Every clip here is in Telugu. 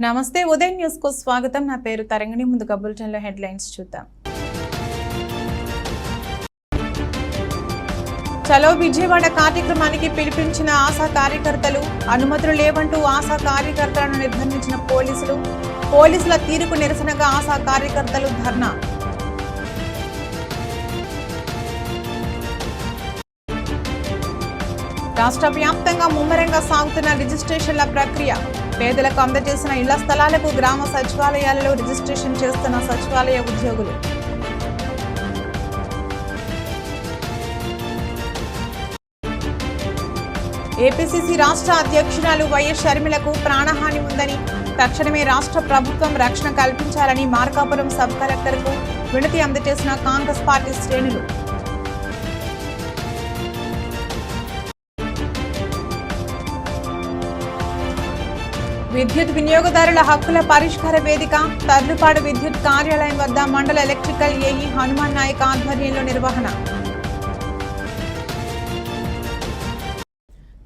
నమస్తే ఉదయం న్యూస్ కు స్వాగతం. నా పేరు తరంగిణి. ముందుగా బులెటిన్ లో హెడ్లైన్స్ చూద్దాం. చలో విజయవాడ కార్యక్రమానికి పిలిపించిన ఆశా కార్యకర్తలు, అనుమతులు లేవంటూ ఆశా కార్యకర్తలను నిర్బంధించిన పోలీసుల తీరుకు నిరసనగా ఆశా కార్యకర్తలు ధర్నా. రాష్ట్ర వ్యాప్తంగా ముమ్మరంగా సాగుతున్న రిజిస్ట్రేషన్ల ప్రక్రియ. పేదలకు అందజేసిన ఇళ్ల స్థలాలకు గ్రామ సచివాలయాలలో రిజిస్ట్రేషన్ చేస్తున్న సచివాలయ ఉద్యోగులు. ఏపీసీసీ రాష్ట్ర అధ్యక్షురాలు వైఎస్ షర్మిలకు ప్రాణహాని ఉందని, తక్షణమే రాష్ట్ర ప్రభుత్వం రక్షణ కల్పించాలని మార్కాపురం సబ్ కలెక్టర్కు వినతి అందజేసిన కాంగ్రెస్ పార్టీ శ్రేణులు. విద్యుత్ వినియోగదారుల హక్కుల పరిష్కార వేదిక తర్లుపాడు విద్యుత్ కార్యాలయం వద్ద మండల ఎలక్ట్రికల్ ఏఈ హనుమాన్ నాయక్ ఆధ్వర్యంలో నిర్వహణ.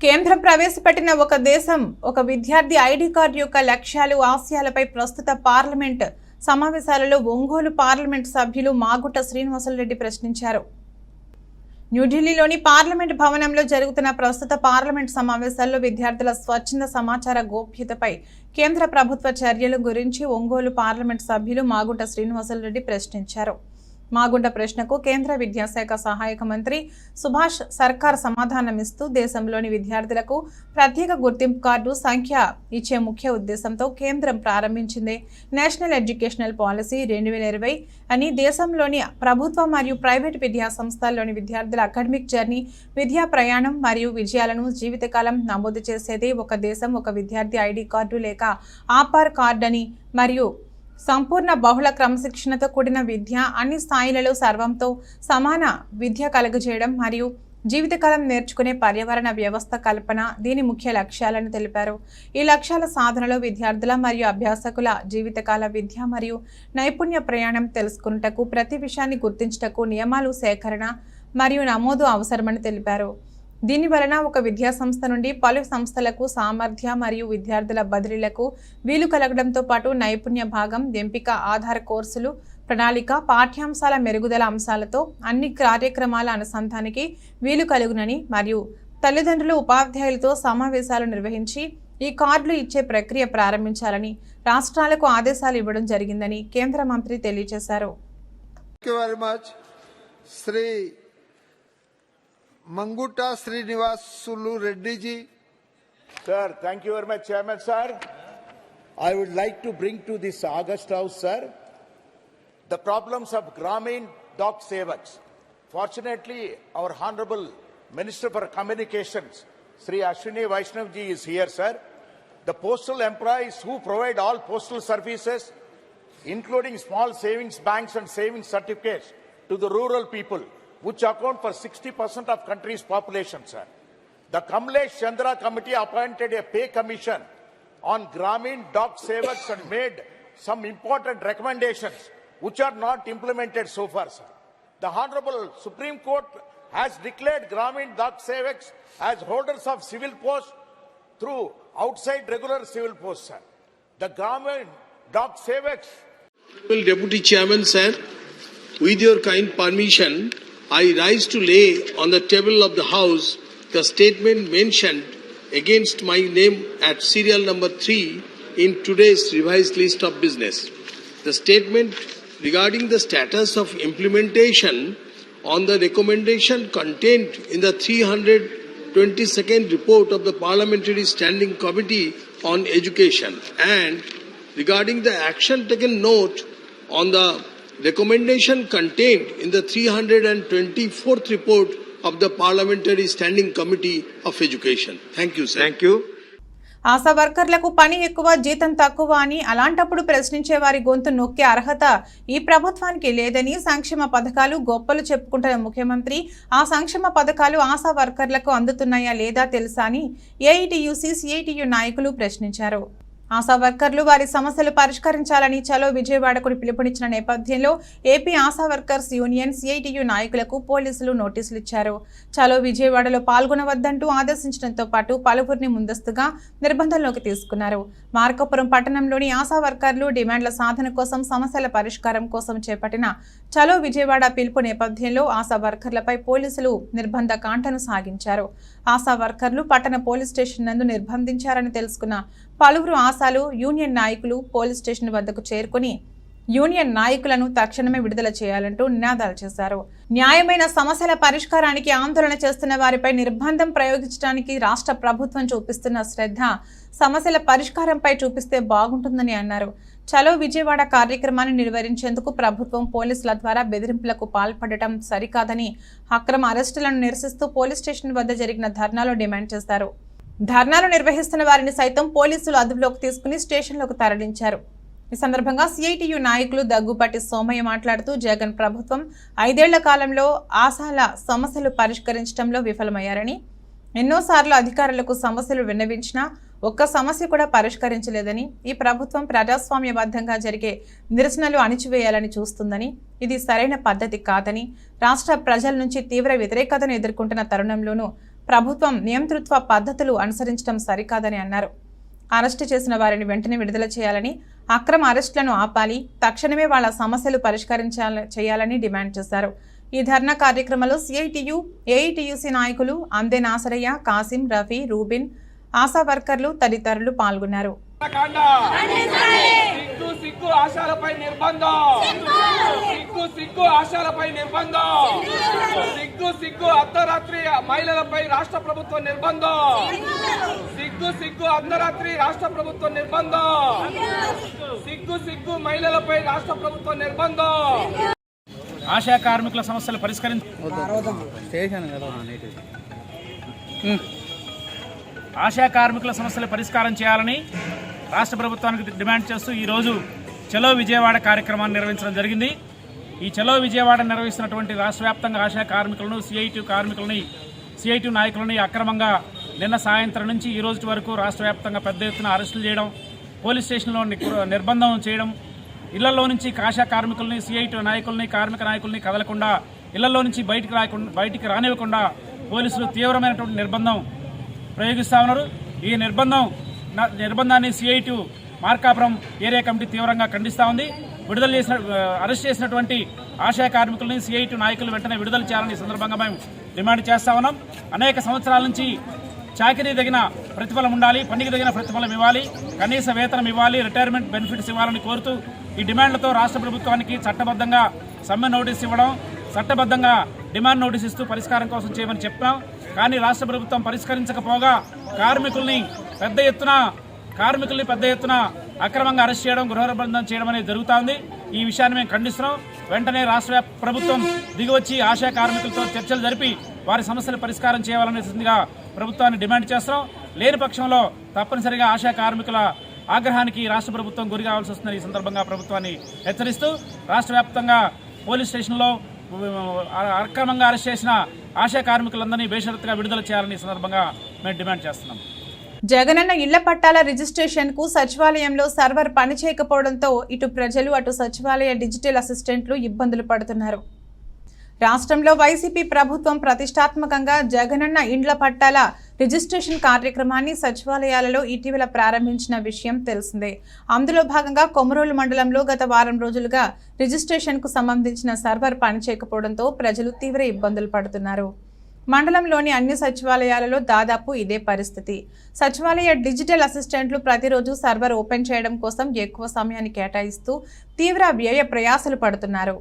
కేంద్రం ప్రవేశపెట్టిన ఒక దేశం ఒక విద్యార్థి ఐడి కార్డు యొక్క లక్ష్యాలు, ఆశయాలపై ప్రస్తుత పార్లమెంట్ సమావేశాలలో ఒంగోలు పార్లమెంట్ సభ్యులు మాగుంట శ్రీనివాసులరెడ్డి ప్రశ్నించారు. న్యూఢిల్లీలోని పార్లమెంట్ భవనంలో జరుగుతున్న ప్రస్తుత పార్లమెంట్ సమావేశాల్లో విద్యార్థుల స్వచ్ఛంద సమాచార గోప్యతపై కేంద్ర ప్రభుత్వ చర్యల గురించి ఒంగోలు పార్లమెంట్ సభ్యులు మాగుంట శ్రీనివాసులరెడ్డి ప్రశ్నించారు. మాగుంట ప్రశ్నకు కేంద్ర విద్యాశాఖ సహాయక మంత్రి సుభాష్ సర్కార్ సమాధానమిస్తూ, దేశంలోని విద్యార్థులకు ప్రత్యేక గుర్తింపు కార్డు సంఖ్య ఇచ్చే ముఖ్య ఉద్దేశంతో కేంద్రం ప్రారంభించింది నేషనల్ ఎడ్యుకేషనల్ పాలసీ 2020 అని, దేశంలోని ప్రభుత్వ మరియు ప్రైవేటు విద్యా సంస్థల్లోని విద్యార్థుల అకాడమిక్ జర్నీ, విద్యా ప్రయాణం మరియు విజయాలను జీవితకాలం నమోదు చేసేది ఒక దేశం ఒక విద్యార్థి ఐడి కార్డు లేక ఆధార్ కార్డు అని, మరియు సంపూర్ణ బహుళ క్రమశిక్షణతో కూడిన విద్య, అన్ని స్థాయిలలో సర్వంతో సమాన విద్య కలుగజేయడం మరియు జీవితకాలం నేర్చుకునే పర్యావరణ వ్యవస్థ కల్పన దీని ముఖ్య లక్ష్యాలను తెలిపారు. ఈ లక్ష్యాల సాధనలో విద్యార్థుల మరియు అభ్యాసకుల జీవితకాల విద్య మరియు నైపుణ్య ప్రయాణం తెలుసుకున్నటకు, ప్రతి విషయాన్ని గుర్తించుటకు నియమాలు సేకరణ మరియు నమోదు అవసరమని తెలిపారు. దీని వలన ఒక విద్యా సంస్థ నుండి పలు సంస్థలకు సామర్థ్య మరియు విద్యార్థుల బదిలీలకు వీలు కలగడంతో పాటు నైపుణ్య భాగం, ఎంపిక, ఆధార కోర్సులు, ప్రణాళిక, పాఠ్యాంశాల మెరుగుదల అంశాలతో అన్ని కార్యక్రమాల అనుసంధానికి వీలు కలుగునని, మరియు తల్లిదండ్రులు ఉపాధ్యాయులతో సమావేశాలు నిర్వహించి ఈ కార్డులు ఇచ్చే ప్రక్రియ ప్రారంభించాలని రాష్ట్రాలకు ఆదేశాలు ఇవ్వడం జరిగిందని కేంద్ర మంత్రి తెలియజేశారు. Manguta Srinivasulu Reddy ji. Sir, thank you very much, Chairman, sir. I would like to bring to this August House, sir, the problems of Gramin Doc Sevaks. Fortunately, our Honorable Minister for Communications, Sri Ashwini Vaishnav ji is here, sir. The postal employees who provide all postal services, including small savings banks and savings certificates to the rural people, which account for 60% of country's population, sir. The Kamlesh Chandra Committee appointed a pay commission on Gramin Doc Sevaks and made some important recommendations which are not implemented so far, sir. The Honorable Supreme Court has declared Gramin Doc Sevaks as holders of civil posts through outside regular civil posts, sir. The Gramin Doc Sevaks... Deputy Chairman, sir, with your kind permission, I rise to lay on the table of the House the statement mentioned against my name at serial number 3 in today's revised list of business. The statement regarding the status of implementation on the recommendation contained in the 322nd report of the Parliamentary Standing Committee on Education, and regarding the action taken note on the recommendation contained in the 324th report of the Parliamentary Standing Committee of Education. Thank you, sir. Thank you. ASHA వర్కర్లకు పని ఎక్కువ, జీతం తక్కువ అని, అలాంటప్పుడు ప్రశ్నించే వారి గొంతు నొక్కే అర్హత ఈ ప్రభుత్వానికి లేదని, సంక్షేమ పథకాలు గొప్పలు చెప్పుకుంటున్న ముఖ్యమంత్రి ఆ సంక్షేమ పథకాలు ఆశా వర్కర్లకు అందుతున్నాయా లేదా తెలుసా అని ఏఐటియుసి, సిఐటియు నాయకులు ప్రశ్నించారు. ఆశా వర్కర్లు వారి సమస్యలు పరిష్కరించాలని చలో విజయవాడకు పిలుపునిచ్చిన నేపథ్యంలో AP ASHA workers union CITU నాయకులకు పోలీసులు నోటీసులు ఇచ్చారు. చలో విజయవాడలో పాల్గొనవద్దంటూ ఆదేశించడంతో పాటు పలువురిని ముందస్తుగా నిర్బంధంలోకి తీసుకున్నారు. మార్కాపురం పట్టణంలోని ఆశా వర్కర్లు డిమాండ్ల సాధన కోసం సమస్యల పరిష్కారం కోసం చేపట్టిన చలో విజయవాడ పిలుపు నేపథ్యంలో ఆశా వర్కర్లపై పోలీసులు నిర్బంధ కాంటను సాగించారు. ఆశా వర్కర్లు పట్టణ పోలీస్ స్టేషన్ నందు నిర్బంధించారని తెలుసుకున్న పలువురు ఆశాలు యూనియన్ నాయకులు పోలీస్ స్టేషన్ వద్దకు చేరుకుని యూనియన్ నాయకులను తక్షణమే విడుదల చేయాలంటూ నినాదాలు చేశారు. న్యాయమైన సమస్యల పరిష్కారానికి ఆందోళన చేస్తున్న వారిపై నిర్బంధం ప్రయోగించడానికి రాష్ట్ర ప్రభుత్వం చూపిస్తున్న శ్రద్ధ సమస్యల పరిష్కారంపై చూపిస్తే బాగుంటుందని అన్నారు. చలో విజయవాడ కార్యక్రమాన్ని నిర్వహించేందుకు ప్రభుత్వం పోలీసుల ద్వారా బెదిరింపులకు పాల్పడటం సరికాదని అక్రమ అరెస్టులను నిరసిస్తూ పోలీస్ స్టేషన్ వద్ద జరిగిన ధర్నాలో డిమాండ్ చేశారు. ధర్నాలు నిర్వహిస్తున్న వారిని సైతం పోలీసులు అదుపులోకి తీసుకుని స్టేషన్లోకి తరలించారు. ఈ సందర్భంగా సిఐటియు నాయకులు దగ్గుపాటి సోమయ్య మాట్లాడుతూ జగన్ ప్రభుత్వం 5 ఏళ్ల కాలంలో ఆశాల సమస్యలు పరిష్కరించడంలో విఫలమయ్యారని, ఎన్నోసార్లు అధికారులకు సమస్యలు విన్నవించినా ఒక్క సమస్య కూడా పరిష్కరించలేదని, ఈ ప్రభుత్వం ప్రజాస్వామ్యబద్ధంగా జరిగే నిరసనలు అణిచివేయాలని చూస్తుందని, ఇది సరైన పద్ధతి కాదని, రాష్ట్ర ప్రజల నుంచి తీవ్ర వ్యతిరేకతను ఎదుర్కొంటున్న తరుణంలోనూ ప్రభుత్వం నియంతృత్వ పద్ధతులు అనుసరించడం సరికాదని అన్నారు. అరెస్టు చేసిన వారిని వెంటనే విడుదల చేయాలని, అక్రమ అరెస్టులను ఆపాలి, తక్షణమే వాళ్ళ సమస్యలు చేయాలని డిమాండ్ చేశారు. ఈ ధర్నా కార్యక్రమంలో సిఐటియు, ఏఐటియుసి నాయకులు అందే నాసరయ్య, కాసిం, రఫీ, రూబిన్, ఆశా వర్కర్లు తదితరులు పాల్గొన్నారు. సిగ్గు ఆశాలపై నిర్బంధం, సిగ్గు ఆశాలపై నిర్బంధం, సిగ్గు అర్ధరాత్రి మహిళలపై రాష్ట్ర ప్రభుత్వం నిర్బంధం, సిగ్గు అర్ధరాత్రి రాష్ట్ర ప్రభుత్వం నిర్బంధం, సిగ్గు మహిళలపై రాష్ట్ర ప్రభుత్వం నిర్బంధం. ఆశా కార్మికుల సమస్యలు ఆశా కార్మికుల సమస్యలు పరిష్కారం చేయాలని రాష్ట్ర ప్రభుత్వానికి డిమాండ్ చేస్తూ ఈరోజు చలో విజయవాడ కార్యక్రమాన్ని నిర్వహించడం జరిగింది. ఈ చలో విజయవాడ నిర్వహిస్తున్నటువంటి రాష్ట్ర వ్యాప్తంగా ఆశా కార్మికులను, సిఐటియు నాయకులని అక్రమంగా నిన్న సాయంత్రం నుంచి ఈ రోజు వరకు రాష్ట్ర వ్యాప్తంగా పెద్ద ఎత్తున అరెస్టులు చేయడం, పోలీస్ స్టేషన్లో నిర్బంధం చేయడం, ఇళ్లలో నుంచి ఆశా కార్మికుల్ని, సిఐటియు నాయకుల్ని, కార్మిక నాయకుల్ని కదలకుండా ఇళ్లలో నుంచి బయటికి రానివ్వకుండా పోలీసులు తీవ్రమైనటువంటి నిర్బంధం ప్రయోగిస్తా ఉన్నారు. ఈ నిర్బంధాన్ని సిఐటియు మార్కాపురం ఏరియా కమిటీ తీవ్రంగా ఖండిస్తూ ఉంది. అరెస్ట్ చేసినటువంటి ఆశా కార్మికులని, సిఐటియు నాయకులు వెంటనే విడుదల చేయాలని సందర్భంగా మేము డిమాండ్ చేస్తా ఉన్నాం. అనేక సంవత్సరాల నుంచి చాకరీ తగిన ప్రతిఫలం ఉండాలి, పనికి తగిన ప్రతిఫలం ఇవ్వాలి, కనీస వేతనం ఇవ్వాలి, రిటైర్మెంట్ బెనిఫిట్స్ ఇవ్వాలని కోరుతూ ఈ డిమాండ్లతో రాష్ట్ర ప్రభుత్వానికి చట్టబద్ధంగా సమ్మె నోటీస్ ఇవ్వడం, చట్టబద్ధంగా డిమాండ్ నోటీస్ ఇస్తూ పరిష్కారం కోసం చేయమని చెప్పాం. కానీ రాష్ట్ర ప్రభుత్వం పరిష్కరించకపోగా కార్మికుల్ని పెద్ద ఎత్తున అక్రమంగా అరెస్ట్ చేయడం, గృహనిర్బంధం చేయడం అనేది జరుగుతోంది. ఈ విషయాన్ని మేము ఖండిస్తున్నాం. వెంటనే రాష్ట్ర ప్రభుత్వం దిగివచ్చి ఆశా కార్మికులతో చర్చలు జరిపి వారి సమస్యలు పరిష్కారం చేయాలనేసిందిగా ప్రభుత్వాన్ని డిమాండ్ చేస్తున్నాం. లేని పక్షంలో తప్పనిసరిగా ఆశా కార్మికుల ఆగ్రహానికి రాష్ట్ర ప్రభుత్వం గురి కావాల్సి వస్తుందని ఈ సందర్భంగా ప్రభుత్వాన్ని హెచ్చరిస్తూ రాష్ట్ర వ్యాప్తంగా పోలీస్ స్టేషన్లో అక్రమంగా అరెస్ట్ చేసిన ఆశా కార్మికులందరినీ బేషరతుగా విడుదల చేయాలని సందర్భంగా మేము డిమాండ్ చేస్తున్నాం. జగనన్న ఇళ్ల పట్టాల రిజిస్ట్రేషన్ కు సచివాలయంలో సర్వర్ పనిచేయకపోవడంతో ఇటు ప్రజలు, అటు సచివాలయ డిజిటల్ అసిస్టెంట్లు ఇబ్బందులు పడుతున్నారు. రాష్ట్రంలో వైసీపీ ప్రభుత్వం ప్రతిష్టాత్మకంగా జగనన్న ఇండ్ల పట్టాల రిజిస్ట్రేషన్ కార్యక్రమాన్ని సచివాలయాలలో ఇటీవల ప్రారంభించిన విషయం తెలిసిందే. అందులో భాగంగా కొమరోలు మండలంలో గత వారం రోజులుగా రిజిస్ట్రేషన్కు సంబంధించిన సర్వర్ పనిచేయకపోవడంతో ప్రజలు తీవ్ర ఇబ్బందులు పడుతున్నారు. మండలంలోని అన్ని సచివాలయాలలో దాదాపు ఇదే పరిస్థితి. సచివాలయ డిజిటల్ అసిస్టెంట్లు ప్రతిరోజు సర్వర్ ఓపెన్ చేయడం కోసం ఎక్కువ సమయాన్ని కేటాయిస్తూ తీవ్ర వ్యయ ప్రయాసలు పడుతున్నారు.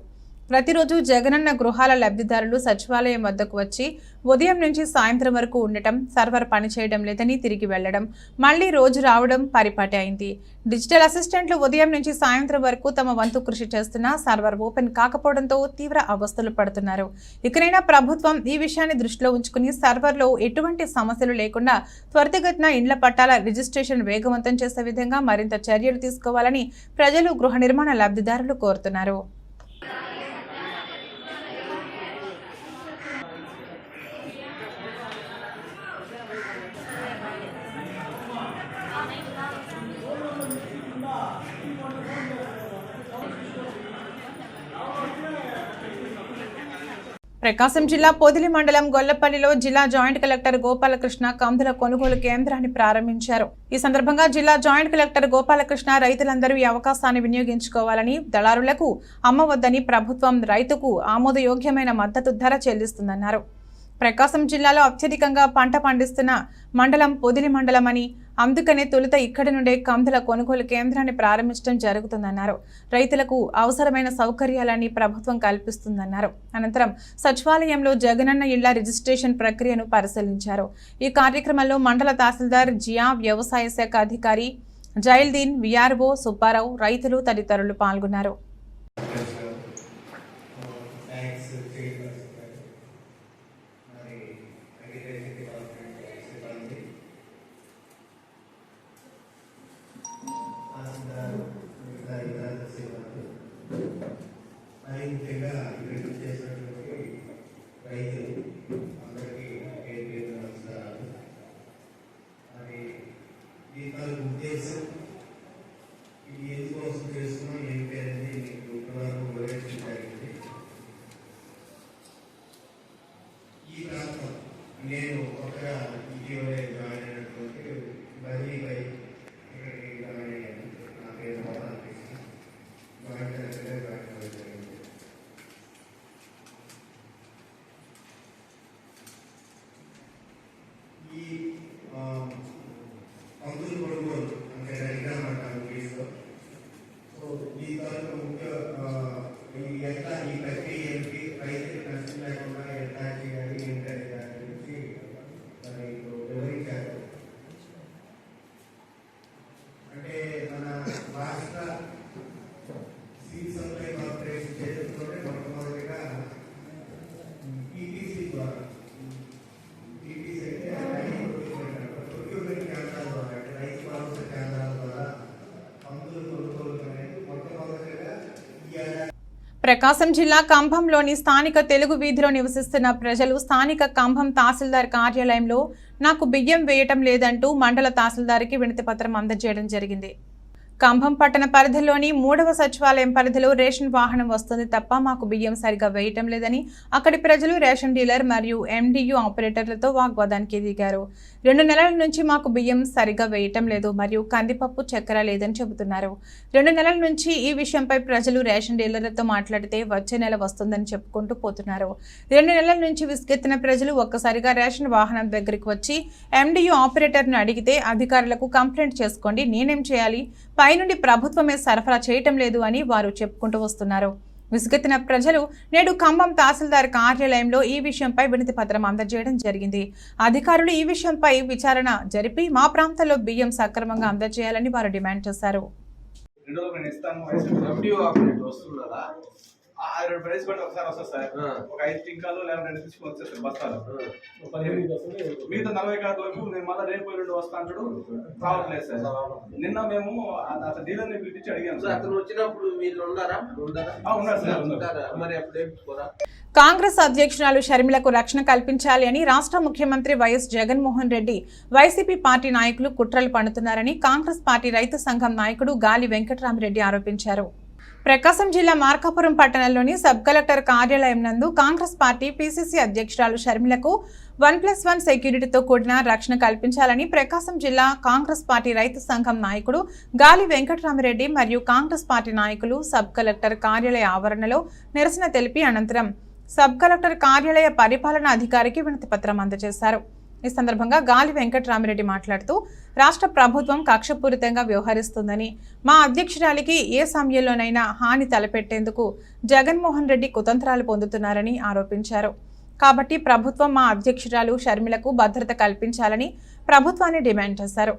ప్రతిరోజు జగనన్న గృహాల లబ్ధిదారులు సచివాలయం వద్దకు వచ్చి ఉదయం నుంచి సాయంత్రం వరకు ఉండటం, సర్వర్ పనిచేయడం లేదని తిరిగి వెళ్లడం, మళ్లీ రోజు రావడం పరిపాటి అయింది. డిజిటల్ అసిస్టెంట్లు ఉదయం నుంచి సాయంత్రం వరకు తమ వంతు కృషి చేస్తున్నా సర్వర్ ఓపెన్ కాకపోవడంతో తీవ్ర అవస్థలు పడుతున్నారు. ఇకనైనా ప్రభుత్వం ఈ విషయాన్ని దృష్టిలో ఉంచుకుని సర్వర్లో ఎటువంటి సమస్యలు లేకుండా త్వరితగతిన ఇండ్ల పట్టాల రిజిస్ట్రేషన్ వేగవంతం చేసే విధంగా మరింత చర్యలు తీసుకోవాలని ప్రజలు, గృహ నిర్మాణ లబ్ధిదారులు కోరుతున్నారు. ప్రకాశం జిల్లా పొదిలి మండలం గొల్లపల్లిలో జిల్లా జాయింట్ కలెక్టర్ గోపాలకృష్ణ కందుల కొనుగోలు కేంద్రాన్ని ప్రారంభించారు. ఈ సందర్భంగా జిల్లా జాయింట్ కలెక్టర్ గోపాలకృష్ణ రైతులందరూ ఈ అవకాశాన్ని వినియోగించుకోవాలని, దళారులకు అమ్మవద్దని, ప్రభుత్వం రైతుకు ఆమోదయోగ్యమైన మద్దతు ధర చెల్లిస్తుందన్నారు. ప్రకాశం జిల్లాలో అత్యధికంగా పంట పండిస్తున్న మండలం పొదిలి మండలం అని, అందుకనే తొలుత ఇక్కడి నుండే కందుల కొనుగోలు కేంద్రాన్ని ప్రారంభించడం జరుగుతుందన్నారు. రైతులకు అవసరమైన సౌకర్యాలన్నీ ప్రభుత్వం కల్పిస్తుందన్నారు. అనంతరం సచివాలయంలో జగనన్న ఇళ్ల రిజిస్ట్రేషన్ ప్రక్రియను పరిశీలించారు. ఈ కార్యక్రమంలో మండల తహసీల్దార్ జియా, వ్యవసాయ శాఖ అధికారి జైల్దీన్, విఆర్ఓ సుబ్బారావు, రైతులు తదితరులు పాల్గొన్నారు. ముఖ్యంగా ఇక్కడ చేసినటువంటి రైతులు అందరికీ నమస్కారాలు. మరి దీని ఉద్దేశం ఇది ఎందుకోసం చేస్తున్నాం ఏంటి అనేది మీకు ఇప్పటివరకు వివరించడం జరిగింది. ఈ ప్రాంతం నేను కొత్తగా ఇటీవలే జాయిన్ అయినటువంటి బదిలీపై ఇక్కడికి జాయిన్ అయ్యాను. నా పేరు గోపాలకృష్ణ, జాయిన్ అవ్వడం జరిగింది. ఈ కందులు కొనుగోలు అంటే డైగ్రామ్ అంటారు ఇంగ్లీష్లో. సో ఈ తాలూకు ముఖ్య ఎట్లా ఈ ప్రక్రియ ఏంటి, రైతులు నష్టం లేకుండా ఎట్లా చేయాలి ఏంటి అనే దాని గురించి మరి వివరించారు. అంటే మన రాష్ట్ర సీడ్ సప్లై కార్పొరేషన్ చేతుల్లోనే మొట్టమొదటిగా ఈటీసీ ద్వారా, ఈటీసీ అంటే ప్రొక్యూర్మెంట్ కేంద్రాల ద్వారా, అంటే రైతు భరోసా కేంద్రాల ద్వారా కందులు కొనుగోలు అనేది మొట్టమొదటిగా ఈ ఏడాది. ప్రకాశం జిల్లా కంభంలోని స్థానిక తెలుగు వీధిలో నివసిస్తున్న ప్రజలు స్థానిక కంభం తహసీల్దార్ కార్యాలయంలో నాకు బియ్యం వేయటం లేదంటూ మండల తహసీల్దార్కి వినతి పత్రం అందజేయడం జరిగింది. కంభం పట్టణ పరిధిలోని 3వ సచివాలయం పరిధిలో రేషన్ వాహనం వస్తుంది తప్ప మాకు బియ్యం సరిగా వేయటం లేదని అక్కడి ప్రజలు రేషన్ డీలర్ మరియు ఎండియు ఆపరేటర్లతో వాగ్వాదానికి దిగారు. 2 నెలల నుంచి మాకు బియ్యం సరిగా వేయటం లేదు మరియు కందిపప్పు, చక్కెర లేదని చెబుతున్నారు. 2 నెలల నుంచి ఈ విషయంపై ప్రజలు రేషన్ డీలర్లతో మాట్లాడితే వచ్చే నెల వస్తుందని చెప్పుకుంటూ పోతున్నారు. 2 నెలల నుంచి విసుగెత్తిన ప్రజలు ఒక్కసారిగా రేషన్ వాహనం దగ్గరికి వచ్చి ఎండియు ఆపరేటర్ను అడిగితే అధికారులకు కంప్లైంట్ చేసుకోండి, నేనేం చేయాలి, పైనుండి ప్రభుత్వమే సరఫరా చేయటం లేదు అని వారు చెప్పుకుంటూ వస్తున్నారు. విసుగెత్తిన ప్రజలు నేడు ఖమ్మం తహసీల్దార్ కార్యాలయంలో ఈ విషయంపై వినతి పత్రం అందజేయడం జరిగింది. అధికారులు ఈ విషయంపై విచారణ జరిపి మా ప్రాంతంలో బియ్యం సక్రమంగా అందజేయాలని వారు డిమాండ్ చేశారు. ప్రైస్ బట్టి ఒకసారి వస్తుంది సార్, ఒక 5 టింకాలు లేదా 2 తీసుకుని వచ్చేస్తారు బస్తాలు. మిగతా 40 కార్డు వరకు నేను మళ్ళీ రేపు 2 వస్తా అంటాడు, రావట్లేదు సార్. నిన్న మేము అతను డీలర్ని పిలిపించి అడిగాం సార్. అతను వచ్చినప్పుడు మీరు ఉన్నారా? ఉన్నారు సార్. మరి అప్పుడు కాంగ్రెస్ అధ్యక్షురాలు షర్మిలకు రక్షణ కల్పించాలి అని రాష్ట్ర ముఖ్యమంత్రి YS Jaganmohan Reddy YCP party నాయకులు కుట్రలు పన్నుతున్నారని కాంగ్రెస్ పార్టీ రైతు సంఘం నాయకుడు గాలి వెంకటరామిరెడ్డి ఆరోపించారు. ప్రకాశం జిల్లా మార్కాపురం పట్టణంలోని సబ్ కలెక్టర్ కార్యాలయం నందు కాంగ్రెస్ పార్టీ పీసీసీ అధ్యక్షురాలు షర్మిలకు 1+1 సెక్యూరిటీతో కూడిన రక్షణ కల్పించాలని ప్రకాశం జిల్లా కాంగ్రెస్ పార్టీ రైతు సంఘం నాయకుడు గాలి వెంకటరామిరెడ్డి మరియు కాంగ్రెస్ పార్టీ నాయకులు సబ్ కలెక్టర్ కార్యాలయ ఆవరణలో నిరసన తెలిపి అనంతరం సబ్ కలెక్టర్ కార్యాలయ పరిపాలనా అధికారికి వినతి పత్రం అందజేశారు. ఈ సందర్భంగా గాలి వెంకటరామిరెడ్డి మాట్లాడుతూ రాష్ట్ర ప్రభుత్వం కక్షపూరితంగా వ్యవహరిస్తుందని, మా అధ్యక్షురాలికి ఏ సమయంలోనైనా హాని తలపెట్టేందుకు జగన్మోహన్ రెడ్డి కుతంత్రాలు పొందుతున్నారని ఆరోపించారు. కాబట్టి ప్రభుత్వం మా అధ్యక్షురాలు షర్మిలకు భద్రత కల్పించాలని ప్రభుత్వాన్ని డిమాండ్ చేశారు.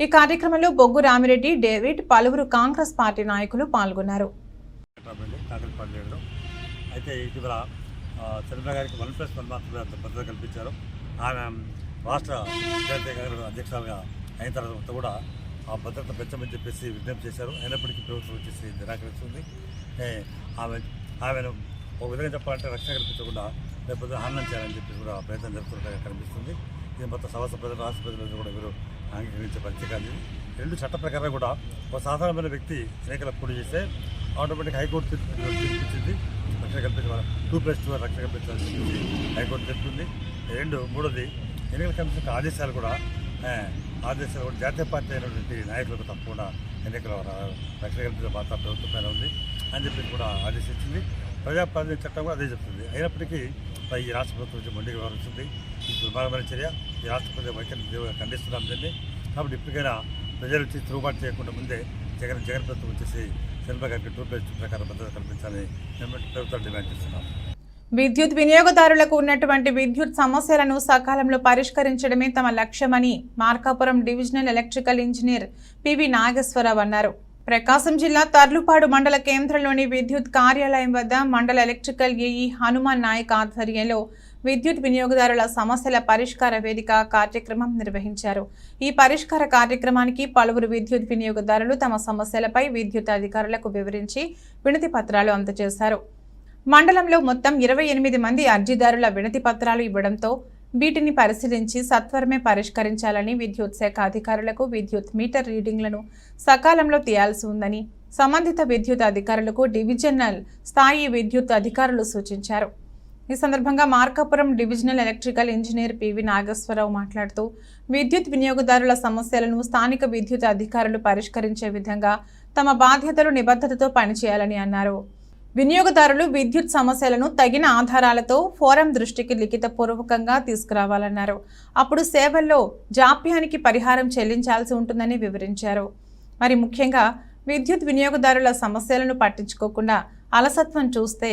ఈ కార్యక్రమంలో బొగ్గు రామిరెడ్డి, డేవిడ్, పలువురు కాంగ్రెస్ పార్టీ నాయకులు పాల్గొన్నారు. అయితే ఇటీవల షర్మిల గారికి 1+1 మాత్రమే భద్రత కల్పించారు. ఆమె రాష్ట్ర జాతీయ కాంగ్రెస్ అధ్యక్షురాలుగా అయిన తర్వాత కూడా ఆ భద్రత పెంచమని చెప్పేసి విజ్ఞప్తి చేశారు. అయినప్పటికీ ప్రభుత్వం వచ్చేసి నిరాకరిస్తుంది. ఆమెను ఒక విధంగా చెప్పాలంటే రక్షణ కల్పించకుండా లేకపోతే హననం చేయాలని చెప్పి కూడా ప్రయత్నం జరుగుతున్నట్టుగా కనిపిస్తుంది. ఇది మొత్తం సమస్య ప్రజలు, రాష్ట్ర ప్రజలు కూడా వీరు అంగీకరించే పరిస్థితి కాదు. 2 చట్ట ప్రకారం కూడా ఒక సాధారణమైన వ్యక్తి ఎన్నికల పోటీ చేస్తే ఆటోమేటిక్ హైకోర్టు తీర్పిచ్చింది. రక్షణ కల్పించాలి, 2+2 రక్షణ కల్పించాలని చెప్పి హైకోర్టు చెప్తుంది. మూడోది ఎన్నికల కమిషన్ ఆదేశాలు కూడా జాతీయ పార్టీ అయినటువంటి నాయకులకు తప్పకుండా ఎన్నికల రక్షణ కల్పించే బాధ్యత ప్రభుత్వం పైన ఉంది అని చెప్పి కూడా ఆదేశించింది. ప్రజాప్రాతినిధ్య చట్టం కూడా అదే చెప్తుంది. అయినప్పటికీ ఈ రాష్ట్ర ప్రభుత్వం నుంచి మొండిగా వ్యవహరిస్తుంది. ఈ దుర్మార్గమైన చర్య ఈ రాష్ట్ర ప్రజల వైఖరిని ఖండిస్తున్నాం దీన్ని. కాబట్టి ఇప్పటికైనా ప్రజలు వచ్చి తిరుగుబాటు చేయకుండా ముందే జగన్ ప్రభుత్వం వచ్చేసి చంద్రబాబు గారికి 2+2 ప్రకారం భద్రత కల్పించాలని ప్రభుత్వం డిమాండ్ చేస్తున్నాం. విద్యుత్ వినియోగదారులకు ఉన్నటువంటి విద్యుత్ సమస్యలను సకాలంలో పరిష్కరించడమే తమ లక్ష్యమని Markapuram divisional electrical engineer PV Nageswararao అన్నారు. ప్రకాశం జిల్లా తర్లుపాడు మండల కేంద్రంలోని విద్యుత్ కార్యాలయం వద్ద మండల ఎలక్ట్రికల్ ఏఈ హనుమాన్ నాయక్ ఆధ్వర్యంలో విద్యుత్ వినియోగదారుల సమస్యల పరిష్కార వేదిక కార్యక్రమం నిర్వహించారు. ఈ పరిష్కార కార్యక్రమానికి పలువురు విద్యుత్ వినియోగదారులు తమ సమస్యలపై విద్యుత్ అధికారులకు వివరించి వినతి పత్రాలు అందజేశారు. మండలంలో మొత్తం 28 మంది అర్జీదారుల వినతి పత్రాలు ఇవ్వడంతో వీటిని పరిశీలించి సత్వరమే పరిష్కరించాలని విద్యుత్ శాఖ అధికారులకు విద్యుత్ మీటర్ రీడింగ్లను సకాలంలో తీయాల్సి ఉందని సంబంధిత విద్యుత్ అధికారులకు డివిజనల్ స్థాయి విద్యుత్ అధికారులు సూచించారు. ఈ సందర్భంగా Markapuram divisional electrical engineer PV Nageswararao మాట్లాడుతూ విద్యుత్ వినియోగదారుల సమస్యలను స్థానిక విద్యుత్ అధికారులు పరిష్కరించే విధంగా తమ బాధ్యతలు నిబద్ధతతో పనిచేయాలని అన్నారు. వినియోగదారులు విద్యుత్ సమస్యలను తగిన ఆధారాలతో ఫోరం దృష్టికి లిఖితపూర్వకంగా తీసుకురావాలన్నారు. అప్పుడు సేవల్లో జాప్యానికి పరిహారం చెల్లించాల్సి ఉంటుందని వివరించారు. మరి ముఖ్యంగా విద్యుత్ వినియోగదారుల సమస్యలను పట్టించుకోకుండా అలసత్వం చూస్తే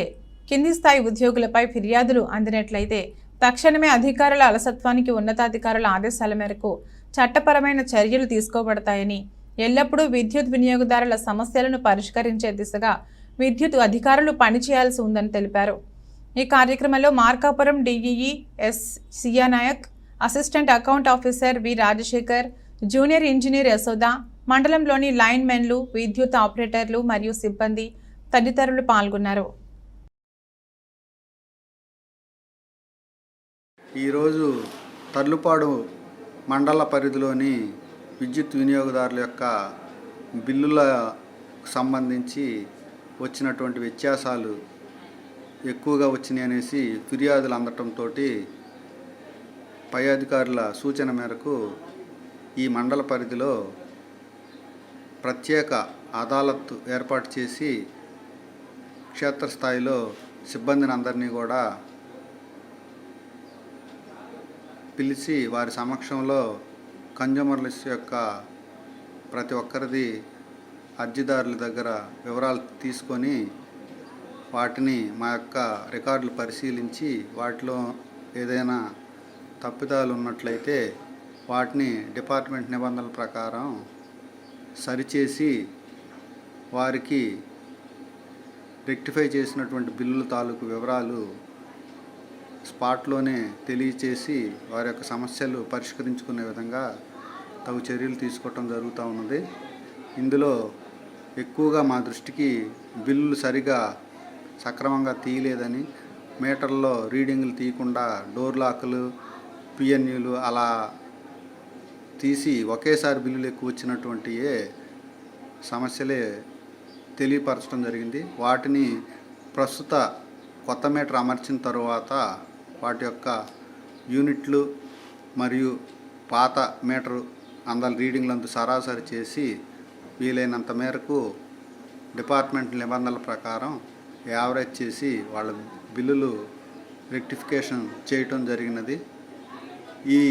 కింది స్థాయి ఉద్యోగులపై ఫిర్యాదులు అందినట్లయితే తక్షణమే అధికారుల అలసత్వానికి ఉన్నతాధికారుల ఆదేశాల మేరకు చట్టపరమైన చర్యలు తీసుకోబడతాయని, ఎల్లప్పుడూ విద్యుత్ వినియోగదారుల సమస్యలను పరిష్కరించే దిశగా విద్యుత్ అధికారులు పనిచేయాల్సి ఉందని తెలిపారు. ఈ కార్యక్రమంలో మార్కాపురం డిఈఈ ఎస్ సియా నాయక్, అసిస్టెంట్ అకౌంట్ ఆఫీసర్ వి రాజశేఖర్, జూనియర్ ఇంజనీర్ యశోద, మండలంలోని లైన్ మెన్లు, విద్యుత్ ఆపరేటర్లు మరియు సిబ్బంది తదితరులు పాల్గొన్నారు. ఈరోజు తర్లుపాడు మండల పరిధిలోని విద్యుత్ వినియోగదారుల యొక్క బిల్లులకు సంబంధించి వచ్చినటువంటి వ్యత్యాసాలు ఎక్కువగా వచ్చినాయి అనేసి ఫిర్యాదులు అందటంతో పై అధికారుల సూచన మేరకు ఈ మండల పరిధిలో ప్రత్యేక అదాలత్ ఏర్పాటు చేసి క్షేత్రస్థాయిలో సిబ్బందిని అందరినీ కూడా పిలిచి వారి సమక్షంలో కన్జ్యూమర్స్ యొక్క ప్రతి ఒక్కరిది అర్జీదారుల దగ్గర వివరాలు తీసుకొని వాటిని మా యొక్క రికార్డులు పరిశీలించి వాటిలో ఏదైనా తప్పిదాలు ఉన్నట్లయితే వాటిని డిపార్ట్మెంట్ నిబంధనల ప్రకారం సరిచేసి వారికి రెక్టిఫై చేసినటువంటి బిల్లుల తాలూకు వివరాలు స్పాట్లోనే తెలియచేసి వారి యొక్క సమస్యలు పరిష్కరించుకునే విధంగా తగు చర్యలు తీసుకోవటం జరుగుతూ ఉన్నది. ఇందులో ఎక్కువగా మా దృష్టికి బిల్లులు సరిగా సక్రమంగా తీయలేదని, మీటర్లో రీడింగులు తీయకుండా డోర్ లాకులు, పిఎన్యూలు అలా తీసి ఒకేసారి బిల్లులు ఎక్కువ వచ్చినటువంటి సమస్యలే తెలియపరచడం జరిగింది. వాటిని ప్రస్తుత కొత్త మీటర్ అమర్చిన తరువాత వాటి యొక్క యూనిట్లు మరియు పాత మీటరు అందరి రీడింగ్లంతా సరాసరి చేసి వీలైనంత మేరకు డిపార్ట్మెంట్ నిబంధనల ప్రకారం యావరేజ్ చేసి వాళ్ళ బిల్లులు రెక్టిఫికేషన్ చేయటం జరిగినది. ఈ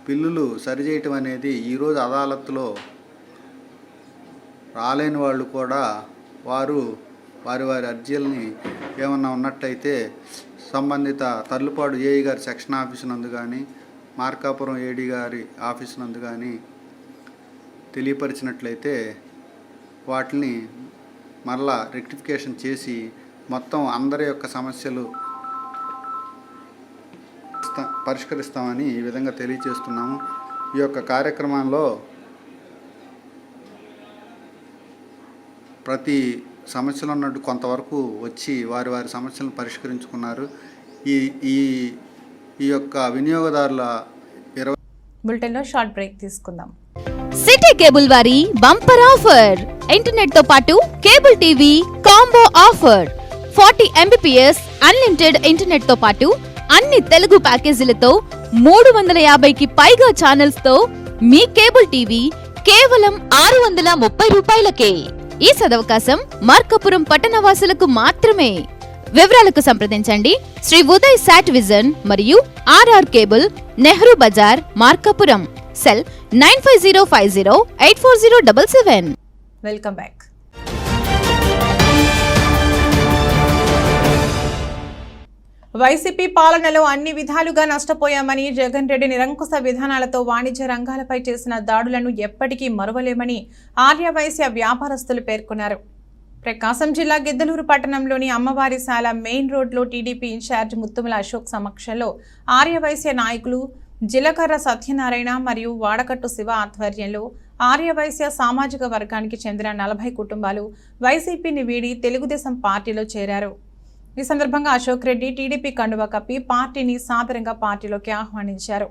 బిల్లులు సరిచేయటం అనేది ఈరోజు అదాలత్లో రాలేని వాళ్ళు కూడా వారి వారి అర్జీలని ఏమన్నా ఉన్నట్టయితే సంబంధిత తర్లుపాడు ఏఈ గారి సెక్షన్ ఆఫీస్ నందు కానీ, మార్కాపురం ఏడీ గారి ఆఫీస్ నందు కానీ తెలియపరిచినట్లయితే వాటిని మరలా రెక్టిఫికేషన్ చేసి మొత్తం అందరి యొక్క సమస్యలు పరిష్కరిస్తామని ఈ విధంగా తెలియజేస్తున్నాము. ఈ యొక్క కార్యక్రమంలో ప్రతి సమస్యలు ఉన్నట్టు కొంతవరకు వచ్చి వారి సమస్యలను పరిష్కరించుకున్నారు. ఈ యొక్క వినియోగదారుల బులెటిన్లో షార్ట్ బ్రేక్ తీసుకుందాం. సిటీ కేబుల్ వారి బంపర్ ఆఫర్, ఇంటర్నెట్ తో పాటు cable TV combo offer 40 Mbps unlimited internet తో పాటు అన్ని తెలుగు ప్యాకేజీలతో 350కి పైగా ఛానల్స్ తో మీ కేబుల్ టీవీ కేవలం 630 రూపాయలకే. ఈ సదవకాశం మార్కాపురం పట్టణవాసులకు మాత్రమే. వివరాలకు సంప్రదించండి శ్రీ ఉదయ్ సాట్ విజన్ మరియు RR cable, Nehru Bazar, Markapuram. Cell 9505084077. Welcome back. YCP పాలనలో అన్ని విధాలుగా నష్టపోయామని, జగన్ రెడ్డి నిరంకుశ విధానాలతో వాణిజ్య రంగాలపై చేసిన దాడులను ఎప్పటికీ మరువలేమని ఆర్యవైశ్య వ్యాపారస్తులు పేర్కొన్నారు. ప్రకాశం జిల్లా గిద్దలూరు పట్టణంలోని అమ్మవారిశాల మెయిన్ రోడ్లో టీడీపీ ఇన్ఛార్జ్ ముత్తుమల అశోక్ సమక్షంలో ఆర్యవైశ్య నాయకులు జిలకర్ర సత్యనారాయణ మరియు వాడకట్టు శివ ఆధ్వర్యంలో ఆర్యవైశ్య సామాజిక వర్గానికి చెందిన 40 కుటుంబాలు వైసీపీని వీడి తెలుగుదేశం పార్టీలో చేరారు. ఈ సందర్భంగా అశోక్ రెడ్డి టీడీపీ కండువ కప్పి పార్టీని సాదరంగా పార్టీలోకి ఆహ్వానించారు.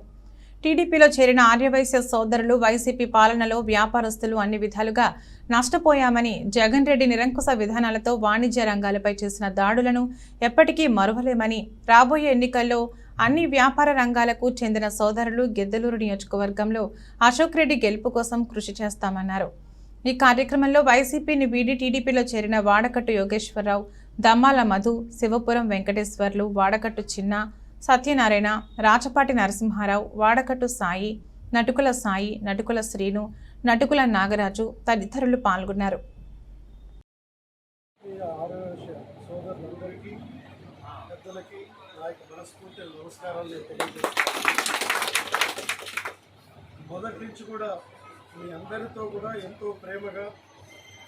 టీడీపీలో చేరిన ఆర్యవైశ్య సోదరులు వైసీపీ పాలనలో వ్యాపారస్తులు అన్ని విధాలుగా నష్టపోయామని, జగన్ రెడ్డి నిరంకుశ విధానాలతో వాణిజ్య రంగాలపై చేసిన దాడులను ఎప్పటికీ మరువలేమని, రాబోయే ఎన్నికల్లో అన్ని వ్యాపార రంగాలకు చెందిన సోదరులు గిద్దలూరు నియోజకవర్గంలో అశోక్ రెడ్డి గెలుపు కోసం కృషి చేస్తామన్నారు. ఈ కార్యక్రమంలో వైసీపీని వీడి టీడీపీలో చేరిన వాడకట్టు యోగేశ్వరరావు, దమ్మాల మధు, శివపురం వెంకటేశ్వర్లు, వాడకట్టు చిన్న, సత్యనారాయణ, రాచపాటి నరసింహారావు, వాడకట్టు సాయి, నటుకుల సాయి, నటుకుల శ్రీను, నటుకుల నాగరాజు తదితరులు పాల్గొన్నారు. మొదటి నుంచి కూడా మీ అందరితో కూడా ఎంతో ప్రేమగా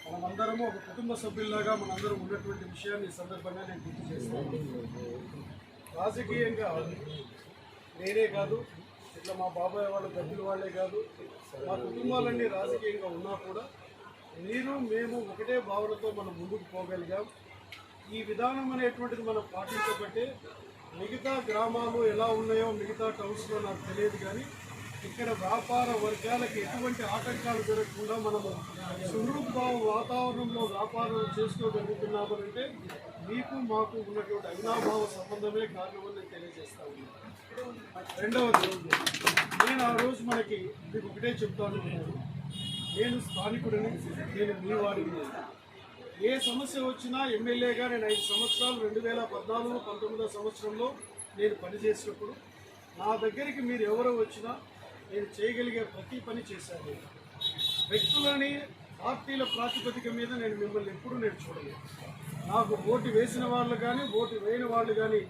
మనమందరము ఒక కుటుంబ సభ్యుల్లాగా మనందరం ఉన్నటువంటి విషయాన్ని ఈ సందర్భంగా నేను గుర్తు చేస్తాను. రాజకీయంగా నేనే కాదు, ఇట్లా మా బాబాయ్ వాళ్ళ పెద్దలు వాళ్ళే కాదు, మా కుటుంబాలన్నీ రాజకీయంగా ఉన్నా కూడా మీరు మేము ఒకటే భావనతో మనం ముందుకు పోగలిగాం. ఈ విధానం అనేటువంటిది మనం పాటించబట్టే మిగతా గ్రామాలు ఎలా ఉన్నాయో మిగతా టౌన్స్లో నాకు తెలియదు, కానీ ఇక్కడ వ్యాపార వర్గాలకి ఎటువంటి ఆటంకాలు జరగకుండా మనము సుహృద్భావ వాతావరణంలో వ్యాపారం చేసుకోగలుగుతున్నామంటే మీకు మాకు ఉన్నటువంటి అవినాభావ సంబంధమే కారణమని నేను తెలియజేస్తాను. రెండవది, నేను ఆ రోజు మనకి మీకు ఒకటే చెప్తాను, నేను స్థానికుడిని, నేను మీ వాడిని. ఏ సమస్య వచ్చినా ఎమ్మెల్యేగా నేను 5 సంవత్సరాలు 2014-19 సంవత్సరంలో నేను పనిచేసినప్పుడు నా దగ్గరికి మీరు ఎవరో వచ్చినా నేను చేయగలిగే ప్రతి పని చేశాను. వ్యక్తులని పార్టీల ప్రాతిపదిక మీద నేను మిమ్మల్ని ఎప్పుడూ నేను చూడలేదు. నాకు ఓటు వేసిన వాళ్ళు కానీ ఓటు వేయని వాళ్ళు కానీ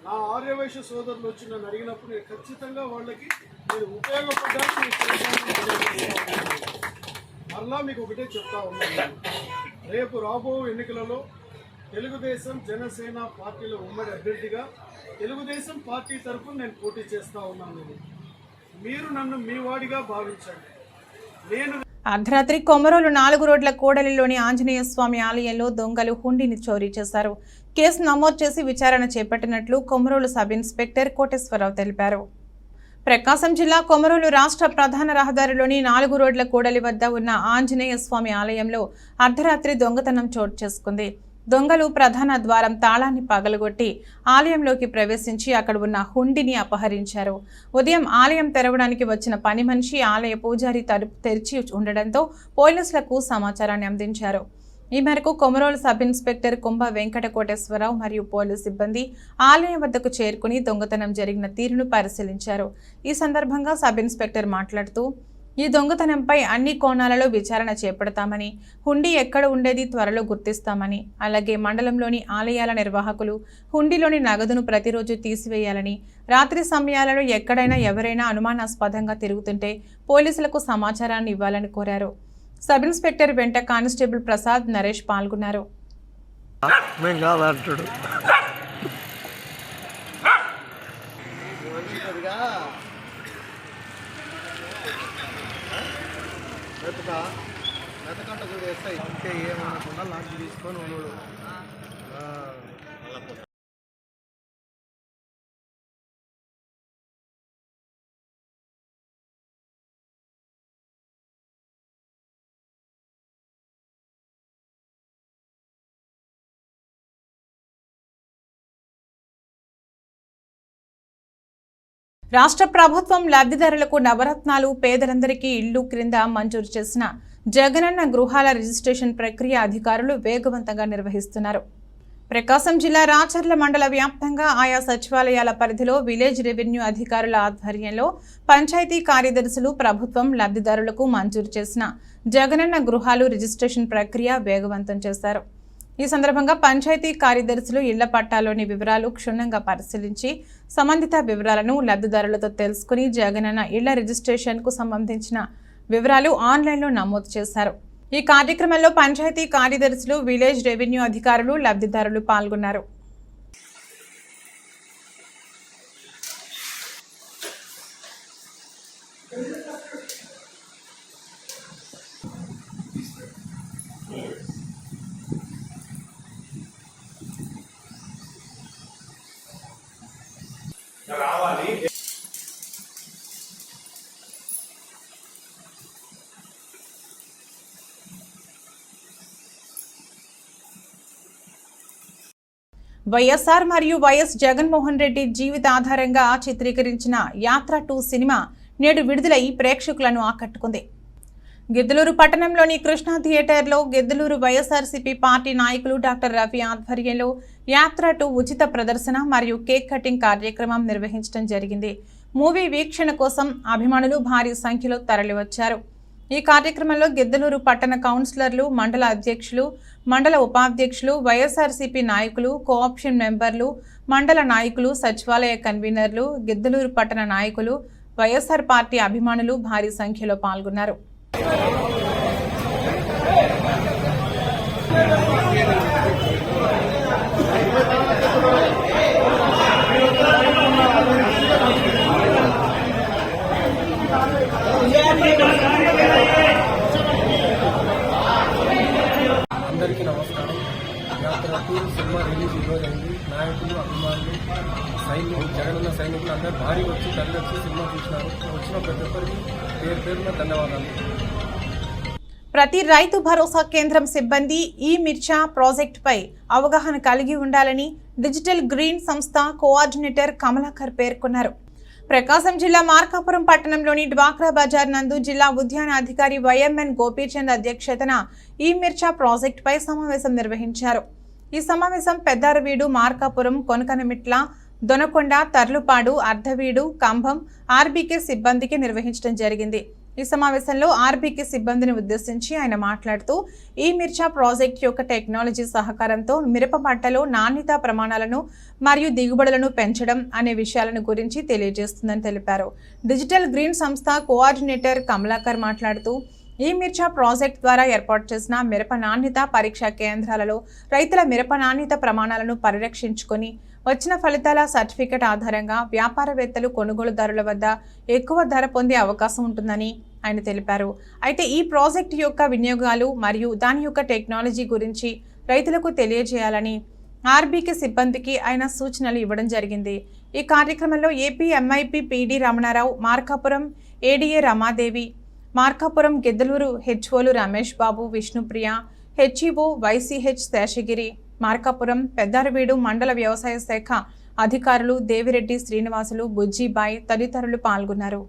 నా ఆర్యవైశ్య సోదరులు వచ్చి నన్ను అడిగినప్పుడు నేను ఖచ్చితంగా వాళ్ళకి నేను ఉపయోగపడ్డానికి మరలా మీకు ఒకటే చెప్తా ఉన్నాను, రేపు రాబో ఎన్నికలలో తెలుగుదేశం జనసేన పార్టీల ఉమ్మడి అభ్యర్థిగా తెలుగుదేశం పార్టీ తరఫున నేను పోటీ చేస్తూ ఉన్నాను. మీరు నన్ను మీ వాడిగా భావించండి. నేను అర్ధరాత్రి కొమరోలు 4 రోడ్ల కూడలిలోని ఆంజనేయ స్వామి ఆలయంలో దొంగలు హుండీని చోరీ చేశారు. కేసు నమోదు చేసి విచారణ చేపట్టినట్లు కొమరోలు సబ్ ఇన్స్పెక్టర్ కోటేశ్వరరావు తెలిపారు. ప్రకాశం జిల్లా కొమరోలు రాష్ట్ర ప్రధాన రహదారిలోని 4 రోడ్ల కూడలి వద్ద ఉన్న ఆంజనేయ స్వామి ఆలయంలో అర్ధరాత్రి దొంగతనం చోటు చేసుకుంది. దొంగలు ప్రధాన ద్వారం తాళాన్ని పగలగొట్టి ఆలయంలోకి ప్రవేశించి అక్కడ ఉన్న హుండీని అపహరించారు. ఉదయం ఆలయం తెరవడానికి వచ్చిన పని మనిషి ఆలయ పూజారి తలుపు తెరిచి ఉండడంతో పోలీసులకు సమాచారాన్ని అందించారు. ఈ మేరకు కొమరోలు సబ్ ఇన్స్పెక్టర్ కుంభ వెంకట కోటేశ్వరరావు మరియు పోలీసు సిబ్బంది ఆలయం వద్దకు చేరుకుని దొంగతనం జరిగిన తీరును పరిశీలించారు. ఈ సందర్భంగా సబ్ ఇన్స్పెక్టర్ మాట్లాడుతూ, ఈ దొంగతనంపై అన్ని కోణాలలో విచారణ చేపడతామని, హుండీ ఎక్కడ ఉండేది త్వరలో గుర్తిస్తామని, అలాగే మండలంలోని ఆలయాల నిర్వాహకులు హుండీలోని నగదును ప్రతిరోజు తీసివేయాలని, రాత్రి సమయాలలో ఎక్కడైనా ఎవరైనా అనుమానాస్పదంగా తిరుగుతుంటే పోలీసులకు సమాచారాన్ని ఇవ్వాలని కోరారు. సబ్ ఇన్స్పెక్టర్ వెంట కానిస్టేబుల్ ప్రసాద్, నరేష్ పాల్గొన్నారు. మెతకంట కూడా వేస్తాయి అంటే ఏమనకుండా లాంటి తీసుకొని ఉన్నాడు. రాష్ట్ర ప్రభుత్వం లబ్ధిదారులకు నవరత్నాలు, పేదలందరికీ ఇళ్లు క్రింద మంజూరు చేసిన జగనన్న గృహాల రిజిస్ట్రేషన్ ప్రక్రియ అధికారులు వేగవంతంగా నిర్వహిస్తున్నారు. ప్రకాశం జిల్లా రాచర్ల మండల వ్యాప్తంగా ఆయా సచివాలయాల పరిధిలో విలేజ్ రెవెన్యూ అధికారుల ఆధ్వర్యంలో పంచాయతీ కార్యదర్శులు ప్రభుత్వం లబ్ధిదారులకు మంజూరు చేసిన జగనన్న గృహాలు రిజిస్ట్రేషన్ ప్రక్రియ వేగవంతం చేశారు. ఈ సందర్భంగా పంచాయతీ కార్యదర్శులు ఇళ్ల పట్టాలోని వివరాలు క్షుణ్ణంగా పరిశీలించి సంబంధిత వివరాలను లబ్ధిదారులతో తెలుసుకుని జగనన్న ఇళ్ల రిజిస్ట్రేషన్కు సంబంధించిన వివరాలు ఆన్లైన్లో నమోదు చేశారు. ఈ కార్యక్రమంలో పంచాయతీ కార్యదర్శులు, విలేజ్ రెవెన్యూ అధికారులు, లబ్ధిదారులు పాల్గొన్నారు. వైఎస్ఆర్ మరియు వైఎస్ జగన్మోహన్ రెడ్డి జీవిత ఆధారంగా చిత్రీకరించిన యాత్ర 2 సినిమా నేడు విడుదలై ప్రేక్షకులను ఆకట్టుకుంది. గిద్దలూరు పట్టణంలోని కృష్ణా థియేటర్లో గిద్దలూరు వైఎస్ఆర్సీపీ పార్టీ నాయకులు డాక్టర్ రవి ఆధ్వర్యంలో యాత్ర 2 ఉచిత ప్రదర్శన మరియు కేక్ కటింగ్ కార్యక్రమం నిర్వహించడం జరిగింది. మూవీ వీక్షణ కోసం అభిమానులు భారీ సంఖ్యలో తరలివచ్చారు. ఈ కార్యక్రమంలో గిద్దలూరు పట్టణ కౌన్సిలర్లు, మండల అధ్యక్షులు, మండల ఉపాధ్యక్షులు, వైఎస్ఆర్సీపీ నాయకులు, కోఆప్షన్ మెంబర్లు, మండల నాయకులు, సచివాలయ కన్వీనర్లు, గిద్దలూరు పట్టణ నాయకులు, వైఎస్ఆర్ పార్టీ అభిమానులు భారీ సంఖ్యలో పాల్గొన్నారు. అందరికీ నమస్కారం. యాత్ర 2 సినిమా రిలీజ్ ఈరోజు అయింది. నాయకులు, అభిమానులు, సైనికులు, జగనన్న సైనికులు అందరూ భారీ వచ్చి తరలివచ్చి సినిమా చూసినారు. వచ్చిన ప్రతి ఒక్కరికి పేరు పేరున ధన్యవాదాలు. ప్రతి రైతు భరోసా కేంద్రం సిబ్బంది ఈ మిర్చా ప్రాజెక్టుపై అవగాహన కలిగి ఉండాలని డిజిటల్ గ్రీన్ సంస్థ కోఆర్డినేటర్ కమలాకర్ పేర్కొన్నారు. ప్రకాశం జిల్లా మార్కాపురం పట్టణంలోని డ్వాక్రా బజార్ నందు జిల్లా ఉద్యాన అధికారి వైఎంఎన్ గోపీచంద్ అధ్యక్షతన ఈ మిర్చా ప్రాజెక్టుపై సమావేశం నిర్వహించారు. ఈ సమావేశం పెద్దారవీడు, మార్కాపురం, కొనకనమిట్ల, దొనకొండ, తర్లుపాడు, అర్ధవీడు, కంభం ఆర్బీకే సిబ్బందికి నిర్వహించడం జరిగింది. ఈ సమావేశంలో ఆర్బీకే సిబ్బందిని ఉద్దేశించి ఆయన మాట్లాడుతూ ఈ మిర్చా ప్రాజెక్ట్ యొక్క టెక్నాలజీ సహకారంతో మిరప పంటలో నాణ్యతా ప్రమాణాలను మరియు దిగుబడులను పెంచడం అనే విషయాలను గురించి తెలియజేస్తుందని తెలిపారు. డిజిటల్ గ్రీన్ సంస్థ కోఆర్డినేటర్ కమలాకర్ మాట్లాడుతూ ఈ మిర్చా ప్రాజెక్ట్ ద్వారా ఏర్పాటు చేసిన మిరప నాణ్యత పరీక్షా కేంద్రాలలో రైతుల మిరప నాణ్యత ప్రమాణాలను పరిరక్షించుకొని వచ్చిన ఫలితాల సర్టిఫికెట్ ఆధారంగా వ్యాపారవేత్తలు, కొనుగోలుదారుల వద్ద ఎక్కువ ధర పొందే అవకాశం ఉంటుందని ఆయన తెలిపారు. అయితే ఈ ప్రాజెక్టు యొక్క వినియోగాలు మరియు దాని యొక్క టెక్నాలజీ గురించి రైతులకు తెలియజేయాలని ఆర్బీకే సిబ్బందికి ఆయన సూచనలు ఇవ్వడం జరిగింది. ఈ కార్యక్రమంలో AP MIP PD Ramanarao, Markapuram ADA Ramadevi, Markapuram Giddalur హెచ్ఓలు రమేష్ బాబు, విష్ణుప్రియ, హెచ్ఈఓ వైసీహెచ్ శేషగిరి, మార్కాపురం పెద్దారవీడు మండల వ్యవసాయ శాఖ అధికారులు దేవిరెడ్డి, శ్రీనివాసులు, బుజ్జిబాయ్ తదితరులు పాల్గొన్నారు.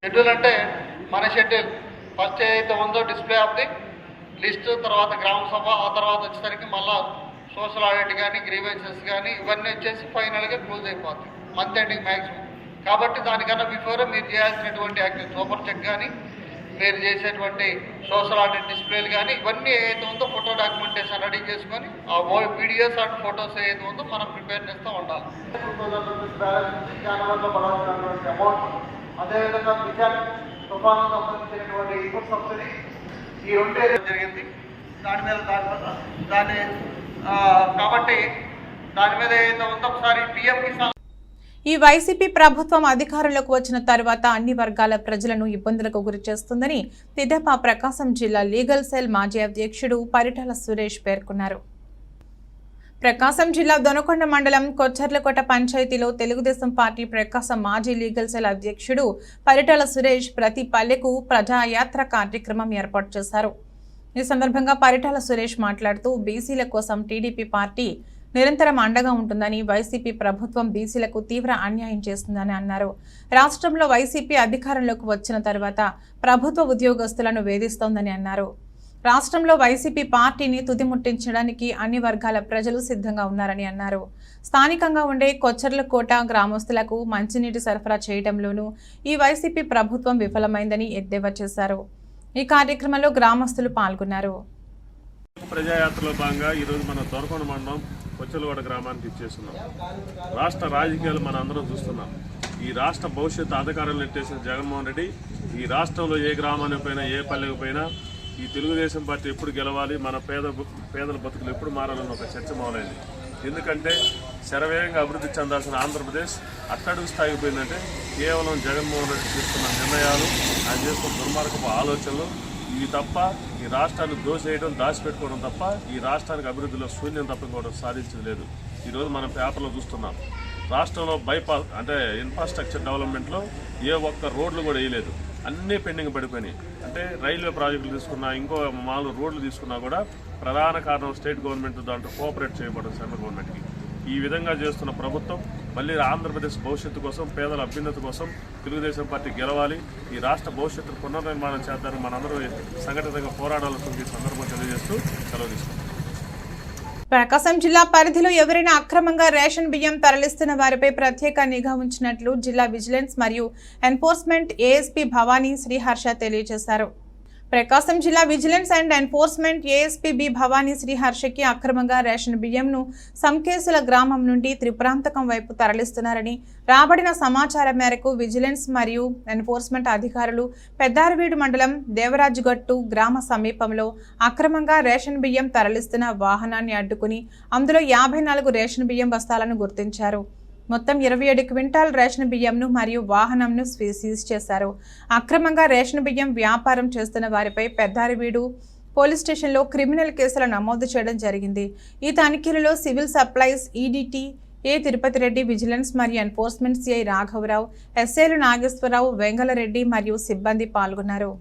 షెడ్యూల్ అంటే మన షెడ్యూల్ ఫస్ట్ ఏదైతే ఉందో డిస్ప్లే ఆఫ్ ది లిస్ట్, తర్వాత గ్రామ సభ, ఆ తర్వాత వచ్చేసరికి మళ్ళా సోషల్ ఆడిట్ కానీ, గ్రీవెన్సెస్ కానీ ఇవన్నీ వచ్చేసి ఫైనల్గా క్లోజ్ అయిపోతాయి మంత్ ఎండింగ్ మ్యాక్సిమం. కాబట్టి దానికన్నా బిఫోర్ మీరు చేయాల్సినటువంటి యాక్టివ్ సూపర్ చెక్ కానీ, మీరు చేసేటువంటి సోషల్ ఆడిట్ డిస్ప్లేలు కానీ ఇవన్నీ ఏదైతే ఉందో ఫోటో డాక్యుమెంటేషన్ రెడీ చేసుకొని ఆ వీడియోస్ అండ్ ఫొటోస్ ఏదైతే ఉందో మనం ప్రిపేర్నెస్తో ఉండాలి. 2000 బ్యాలెన్స్ జాన్వరిలో పడాల్సినటువంటి అమౌంట్, అదేవిధంగా మిషన్ తుఫాను సంబంధించినటువంటి ఇన్పుట్ సబ్సిడీ, ఈ రెండు జరిగింది. దాని మీద కాబట్టి దాని మీద ఏదైతే ఉందో ఒకసారి పిఎం కిసాన్. ఈ వైసీపీ ప్రభుత్వం అధికారంలోకి వచ్చిన తర్వాత అన్ని వర్గాల ప్రజలను ఇబ్బందులకు గురి చేస్తుందని తెదేపా ప్రకాశం జిల్లా లీగల్ సెల్ మాజీ అధ్యక్షుడు పరిటాల సురేష్ పేర్కొన్నారు. ప్రకాశం జిల్లా దొనకొండ మండలం కొచ్చర్లకోట పంచాయతీలో తెలుగుదేశం పార్టీ ప్రకాశం మాజీ లీగల్ సెల్ అధ్యక్షుడు పరిటాల సురేష్ ప్రతి పల్లెకు ప్రజాయాత్ర కార్యక్రమం ఏర్పాటు చేశారు. ఈ సందర్భంగా పరిటాల సురేష్ మాట్లాడుతూ బీసీల కోసం టీడీపీ పార్టీ నిరంతరం అండగా ఉంటుందని, వైసీపీ ప్రభుత్వం బీసీలకు తీవ్ర అన్యాయం చేస్తుందని అన్నారు. రాష్ట్రంలో వైసీపీ అధికారంలోకి వచ్చిన తర్వాత ప్రభుత్వ ఉద్యోగస్తులను వేధిస్తోందని అన్నారు. రాష్ట్రంలో వైసీపీ పార్టీని తుదిముట్టించడానికి అన్ని వర్గాల ప్రజలు సిద్ధంగా ఉన్నారని అన్నారు. స్థానికంగా ఉండే కొచ్చర్లకోట గ్రామస్తులకు మంచినీటి సరఫరా చేయడంలోనూ ఈ వైసీపీ ప్రభుత్వం విఫలమైందని ఎద్దేవా చేశారు. ఈ కార్యక్రమంలో గ్రామస్తులు పాల్గొన్నారు. ప్రజాయాత్రలో భాగంగా ఈరోజు మన దొరకొండ మండలం కొచ్చర్లకోట గ్రామానికి ఇచ్చేస్తున్నాం. రాష్ట్ర రాజకీయాలు మన అందరం చూస్తున్నాం. ఈ రాష్ట్ర భవిష్యత్తు అధికారంలో ఎట్టేసిన జగన్మోహన్ రెడ్డి ఈ రాష్ట్రంలో ఏ గ్రామానికి పోయినా, ఏ పల్లెకి పోయినా ఈ తెలుగుదేశం పార్టీ ఎప్పుడు గెలవాలి, మన పేదల బతుకులు ఎప్పుడు మారాలని ఒక చర్చ మొదలైంది. ఎందుకంటే శరవేగంగా అభివృద్ధి చెందాల్సిన ఆంధ్రప్రదేశ్ అట్టడుగు స్థాయికి పోయిందంటే కేవలం జగన్మోహన్ రెడ్డి తీసుకున్న నిర్ణయాలు, ఆయన చేస్తున్న దుర్మార్గపు ఆలోచనలు ఇవి తప్ప ఈ రాష్ట్రాన్ని దోసేయడం, దాచిపెట్టుకోవడం తప్ప ఈ రాష్ట్రానికి అభివృద్ధిలో శూన్యం తప్ప ఇంకోవడం సాధించడం లేదు. ఈరోజు మనం పేపర్లో చూస్తున్నాం, రాష్ట్రంలో బైపాస్ అంటే ఇన్ఫ్రాస్ట్రక్చర్ డెవలప్మెంట్లో ఏ ఒక్క రోడ్లు కూడా వేయలేదు. అన్నీ పెండింగ్ పడిపోయినాయి. అంటే రైల్వే ప్రాజెక్టులు తీసుకున్నా, ఇంకో మామూలు రోడ్లు తీసుకున్నా కూడా ప్రధాన కారణం స్టేట్ గవర్నమెంట్ దాంట్లో కోఆపరేట్ చేయబడడం సెంట్రల్ గవర్నమెంట్కి. ఈ విధంగా చేస్తున్న ప్రభుత్వం మళ్ళీ ఆంధ్రప్రదేశ్ భవిష్యత్తు కోసం, పేదల అభ్యున్నతి కోసం తెలుగుదేశం పార్టీ గెలవాలి, ఈ రాష్ట్ర భవిష్యత్తును పునర్నిర్మాణం చేద్దామని మనందరూ సంఘటితంగా పోరాడాలని ఈ సందర్భంగా తెలియజేస్తూ సెలవు తీసుకుంటాం. ప్రకాశం జిల్లా పరిధిలో ఎవరైనా అక్రమంగా రేషన్ బియ్యం తరలిస్తున్న వారిపై ప్రత్యేక నిఘా ఉంచినట్లు జిల్లా విజిలెన్స్ మరియు ఎన్ఫోర్స్మెంట్ ఏఎస్పీ భవానీ శ్రీహర్ష తెలియజేశారు. ప్రకాశం జిల్లా vigilance and enforcement ASP B Bhavani శ్రీహర్షకి అక్రమంగా రేషన్ బియ్యంను సంకేసుల గ్రామం నుండి త్రిపురాంతకం వైపు తరలిస్తున్నారని రాబడిన సమాచారం మేరకు విజిలెన్స్ మరియు ఎన్ఫోర్స్మెంట్ అధికారులు పెద్దారవీడు మండలం దేవరాజుగట్టు గ్రామ సమీపంలో అక్రమంగా రేషన్ బియ్యం తరలిస్తున్న వాహనాన్ని అడ్డుకుని అందులో 54 రేషన్ బియ్యం బస్తాలను గుర్తించారు. మొత్తం 27 క్వింటాల్ రేషన్ బియ్యంను మరియు వాహనంను సీజ్ చేశారు. అక్రమంగా రేషన్ బియ్యం వ్యాపారం చేస్తున్న వారిపై పెద్దారవీడు పోలీస్ స్టేషన్లో క్రిమినల్ కేసులు నమోదు చేయడం జరిగింది. ఈ తనిఖీలలో సివిల్ సప్లైస్ ఈడీటీ ఏ తిరుపతి రెడ్డి, విజిలెన్స్ మరియు ఎన్ఫోర్స్మెంట్ సిఐ రాఘవరావు, ఎస్ఐలు నాగేశ్వరరావు, వెంగళరెడ్డి మరియు సిబ్బంది పాల్గొన్నారు.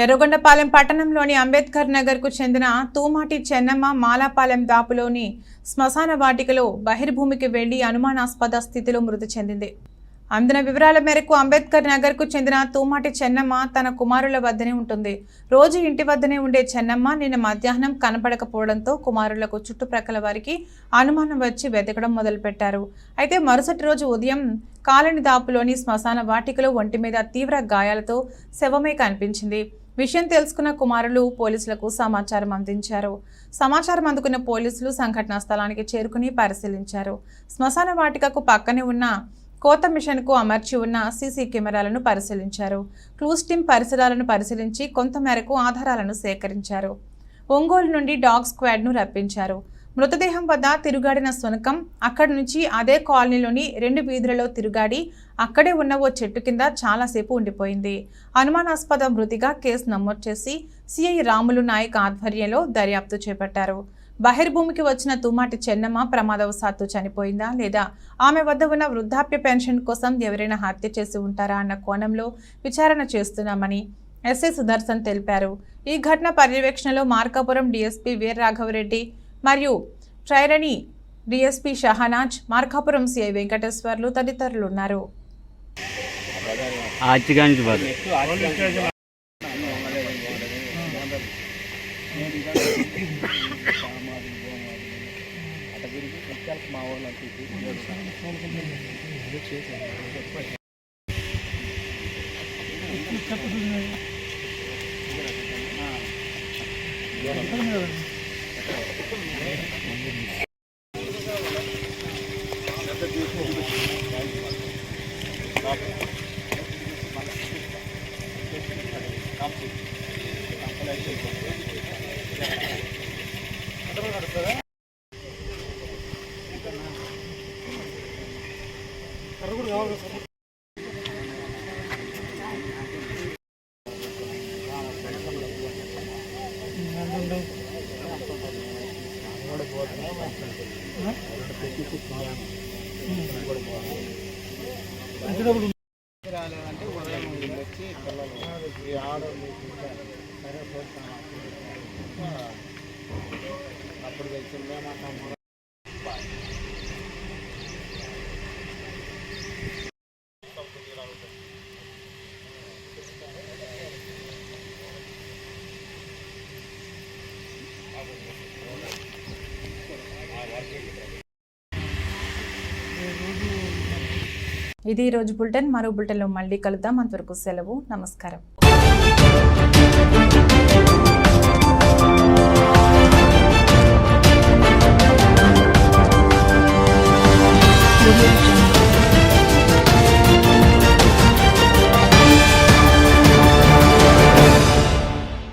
ఎర్రగొండపాలెం పట్టణంలోని అంబేద్కర్ నగర్కు చెందిన తూమాటి చెన్నమ్మ మాలాపాలెం దాపులోని శ్మశాన వాటికలో బహిర్భూమికి వెళ్లి అనుమానాస్పద స్థితిలో మృతి చెందింది. అందిన వివరాల మేరకు అంబేద్కర్ నగర్కు చెందిన తూమాటి చెన్నమ్మ తన కుమారుల వద్దనే ఉంటుంది. రోజు ఇంటి వద్దనే ఉండే చెన్నమ్మ నిన్న మధ్యాహ్నం కనపడకపోవడంతో కుమారులకు చుట్టుప్రక్కల వారికి అనుమానం వచ్చి వెతకడం మొదలుపెట్టారు. అయితే మరుసటి రోజు ఉదయం కాలనీ దాపులోని శ్మశాన వాటికలో ఒంటి మీద తీవ్ర గాయాలతో శవమే కనిపించింది. విషయం తెలుసుకున్న కుమారులు పోలీసులకు సమాచారం అందించారు. సమాచారం అందుకున్న పోలీసులు సంఘటనా స్థలానికి చేరుకుని పరిశీలించారు. శ్మశాన వాటికకు పక్కనే ఉన్న కోత మిషన్కు అమర్చి ఉన్న సీసీ కెమెరాలను పరిశీలించారు. క్లూస్ టీమ్ పరిసరాలను పరిశీలించి కొంతమేరకు ఆధారాలను సేకరించారు. ఒంగోలు నుండి డాగ్ స్క్వాడ్ను రప్పించారు. మృతదేహం వద్ద తిరుగాడిన శునకం అక్కడి నుంచి అదే కాలనీలోని 2 వీధులలో తిరుగాడి అక్కడే ఉన్న ఓ చెట్టు కింద చాలాసేపు ఉండిపోయింది. అనుమానాస్పద మృతిగా కేసు నమోదు చేసి సిఐ రాములు నాయక్ ఆధ్వర్యంలో దర్యాప్తు చేపట్టారు. బహిర్భూమికి వచ్చిన తుమ్మాటి చెన్నమ్మ ప్రమాదవశాత్తు చనిపోయిందా లేదా ఆమె వద్ద ఉన్న వృద్ధాప్య పెన్షన్ కోసం ఎవరైనా హత్య చేసి ఉంటారా అన్న కోణంలో విచారణ చేస్తున్నామని ఎస్ఐ సుదర్శన్ తెలిపారు. ఈ ఘటన పర్యవేక్షణలో మార్కాపురం డీఎస్పీ వీర రాఘవరెడ్డి మరియు ట్రైరణి డీఎస్పీ షహనాజ్, మార్కాపురం సిఐ వెంకటేశ్వర్లు తదితరులు ఉన్నారు. అంటే ఇది ఈ రోజు బులెటిన్. మరో బులెటిన్లో మళ్ళీ కలుద్దాం. అంతవరకు సెలవు. నమస్కారం.